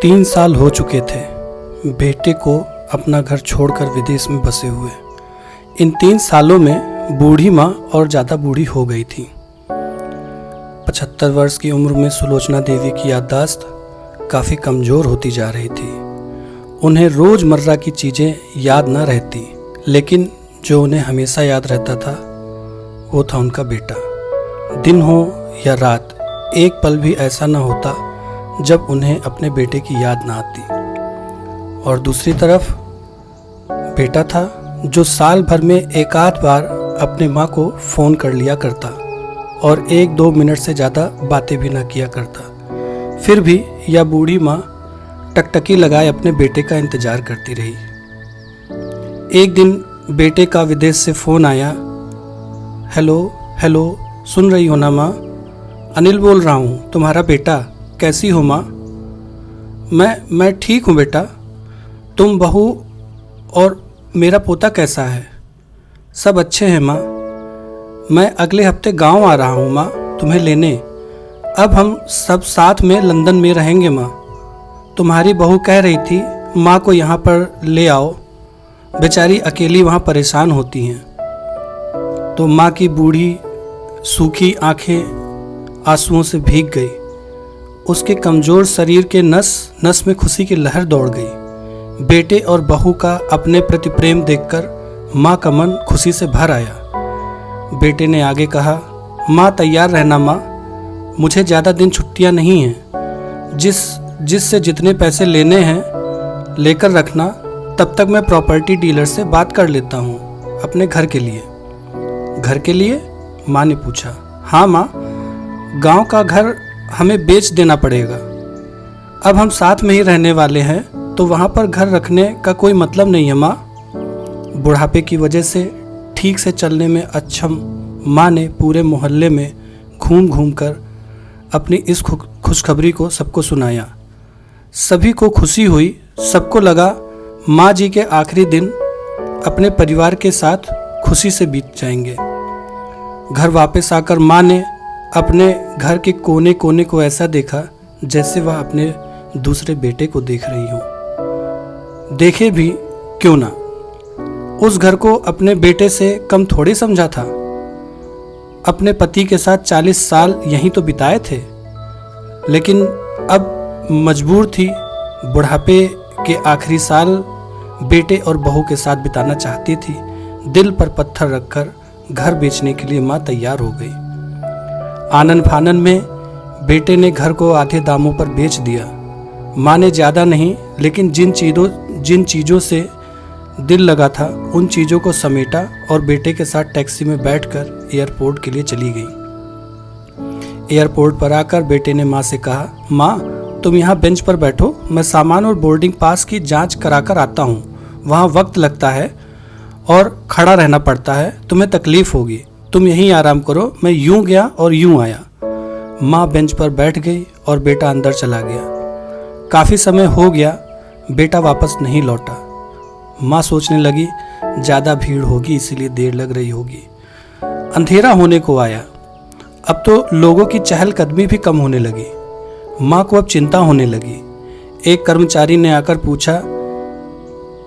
3 साल हो चुके थे बेटे को अपना घर छोड़कर विदेश में बसे हुए। इन 3 सालों में बूढ़ी माँ और ज़्यादा बूढ़ी हो गई थी। 75 वर्ष की उम्र में सुलोचना देवी की याददाश्त काफ़ी कमज़ोर होती जा रही थी। उन्हें रोज़मर्रा की चीज़ें याद न रहती, लेकिन जो उन्हें हमेशा याद रहता था वो था उनका बेटा। दिन हो या रात, एक पल भी ऐसा न होता जब उन्हें अपने बेटे की याद ना आती। और दूसरी तरफ बेटा था जो साल भर में एक आध बार अपने माँ को फ़ोन कर लिया करता और 1-2 मिनट से ज़्यादा बातें भी ना किया करता। फिर भी यह बूढ़ी माँ टकटकी लगाए अपने बेटे का इंतज़ार करती रही। एक दिन बेटे का विदेश से फ़ोन आया। हेलो हेलो, सुन रही हो ना माँ? अनिल बोल रहा हूँ, तुम्हारा बेटा। कैसी हो माँ? मैं ठीक हूँ बेटा। तुम, बहू और मेरा पोता कैसा है? सब अच्छे हैं माँ। मैं अगले हफ्ते गांव आ रहा हूँ माँ तुम्हें लेने। अब हम सब साथ में लंदन में रहेंगे माँ। तुम्हारी बहू कह रही थी माँ को यहाँ पर ले आओ, बेचारी अकेली वहाँ परेशान होती हैं। तो माँ की बूढ़ी सूखी आंखें आंसुओं से भीग गई। उसके कमज़ोर शरीर के नस नस में खुशी की लहर दौड़ गई। बेटे और बहू का अपने प्रति प्रेम देखकर माँ का मन खुशी से भर आया। बेटे ने आगे कहा, माँ तैयार रहना माँ, मुझे ज़्यादा दिन छुट्टियाँ नहीं हैं। जिससे जितने पैसे लेने हैं लेकर रखना, तब तक मैं प्रॉपर्टी डीलर से बात कर लेता हूँ अपने घर के लिए। घर के लिए? माँ ने पूछा। हाँ माँ, गांव का घर हमें बेच देना पड़ेगा। अब हम साथ में ही रहने वाले हैं, तो वहाँ पर घर रखने का कोई मतलब नहीं है माँ। बुढ़ापे की वजह से ठीक से चलने में अक्षम माँ ने पूरे मोहल्ले में घूम घूम कर अपनी इस खुशखबरी को सबको सुनाया। सभी को खुशी हुई। सबको लगा माँ जी के आखिरी दिन अपने परिवार के साथ खुशी से बीत जाएंगे। घर वापस आकर माँ ने अपने घर के कोने कोने को ऐसा देखा जैसे वह अपने दूसरे बेटे को देख रही हो। देखे भी क्यों ना, उस घर को अपने बेटे से कम थोड़ी समझा था। अपने पति के साथ 40 साल यहीं तो बिताए थे, लेकिन अब मजबूर थी बुढ़ापे के आखिरी साल बेटे और बहू के साथ बिताना चाहती थी। दिल पर पत्थर रखकर घर बेचने के लिए माँ तैयार हो गई। आनन फानन में बेटे ने घर को आधे दामों पर बेच दिया। माँ ने ज़्यादा नहीं, लेकिन जिन चीज़ों से दिल लगा था उन चीज़ों को समेटा और बेटे के साथ टैक्सी में बैठकर एयरपोर्ट के लिए चली गई। एयरपोर्ट पर आकर बेटे ने माँ से कहा, माँ तुम यहाँ बेंच पर बैठो, मैं सामान और बोर्डिंग पास की जांच कराकर आता हूँ। वहाँ वक्त लगता है और खड़ा रहना पड़ता है, तुम्हें तकलीफ होगी। तुम यहीं आराम करो, मैं यूं गया और यूं आया। माँ बेंच पर बैठ गई और बेटा अंदर चला गया। काफ़ी समय हो गया, बेटा वापस नहीं लौटा। माँ सोचने लगी ज़्यादा भीड़ होगी इसीलिए देर लग रही होगी। अंधेरा होने को आया। अब तो लोगों की चहलकदमी भी कम होने लगी। माँ को अब चिंता होने लगी। एक कर्मचारी ने आकर पूछा,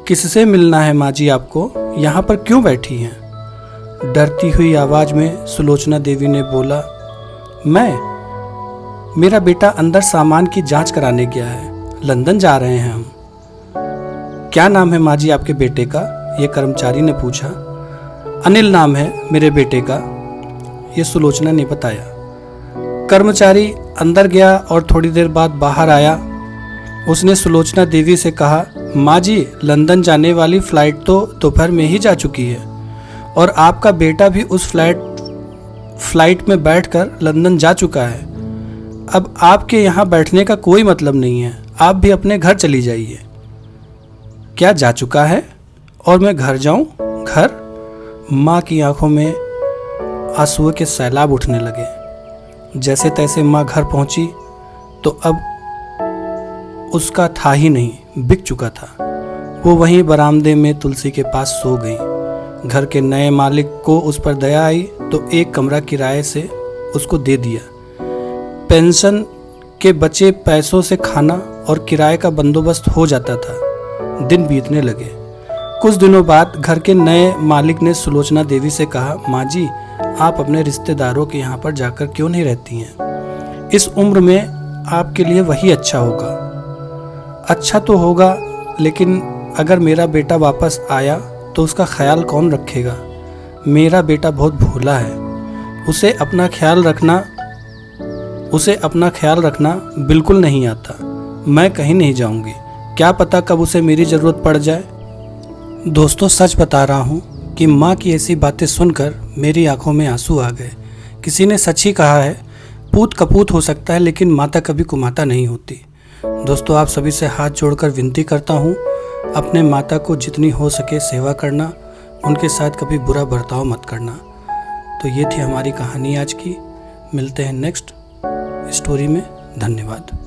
किससे मिलना है माँ जी आपको? यहाँ पर क्यों बैठी हैं? डरती हुई आवाज़ में सुलोचना देवी ने बोला, मेरा बेटा अंदर सामान की जांच कराने गया है, लंदन जा रहे हैं हम। क्या नाम है माँ जी आपके बेटे का? ये कर्मचारी ने पूछा। अनिल नाम है मेरे बेटे का, ये सुलोचना ने बताया। कर्मचारी अंदर गया और थोड़ी देर बाद बाहर आया। उसने सुलोचना देवी से कहा, माँ जी लंदन जाने वाली फ़्लाइट तो दोपहर में ही जा चुकी है और आपका बेटा भी उस फ्लाइट में बैठकर लंदन जा चुका है। अब आपके यहाँ बैठने का कोई मतलब नहीं है, आप भी अपने घर चली जाइए। क्या जा चुका है और मैं घर जाऊँ? घर? माँ की आंखों में आंसुओं के सैलाब उठने लगे। जैसे तैसे माँ घर पहुँची तो अब उसका था ही नहीं, बिक चुका था। वो वहीं बरामदे में तुलसी के पास सो गई। घर के नए मालिक को उस पर दया आई तो एक कमरा किराए से उसको दे दिया। पेंशन के बचे पैसों से खाना और किराए का बंदोबस्त हो जाता था। दिन बीतने लगे। कुछ दिनों बाद घर के नए मालिक ने सुलोचना देवी से कहा, माँ जी, आप अपने रिश्तेदारों के यहाँ पर जाकर क्यों नहीं रहती हैं? इस उम्र में आपके लिए वही अच्छा होगा। अच्छा तो होगा, लेकिन अगर मेरा बेटा वापस आया तो उसका ख्याल कौन रखेगा? मेरा बेटा बहुत भोला है, उसे अपना ख्याल रखना बिल्कुल नहीं आता। मैं कहीं नहीं जाऊंगी, क्या पता कब उसे मेरी ज़रूरत पड़ जाए। दोस्तों, सच बता रहा हूँ कि माँ की ऐसी बातें सुनकर मेरी आंखों में आंसू आ गए। किसी ने सच ही कहा है, पूत कपूत हो सकता है लेकिन माता कभी कुमाता नहीं होती। दोस्तों, आप सभी से हाथ जोड़कर विनती करता हूँ, अपने माता को जितनी हो सके सेवा करना, उनके साथ कभी बुरा बर्ताव मत करना। तो ये थी हमारी कहानी आज की। मिलते हैं नेक्स्ट स्टोरी में। धन्यवाद।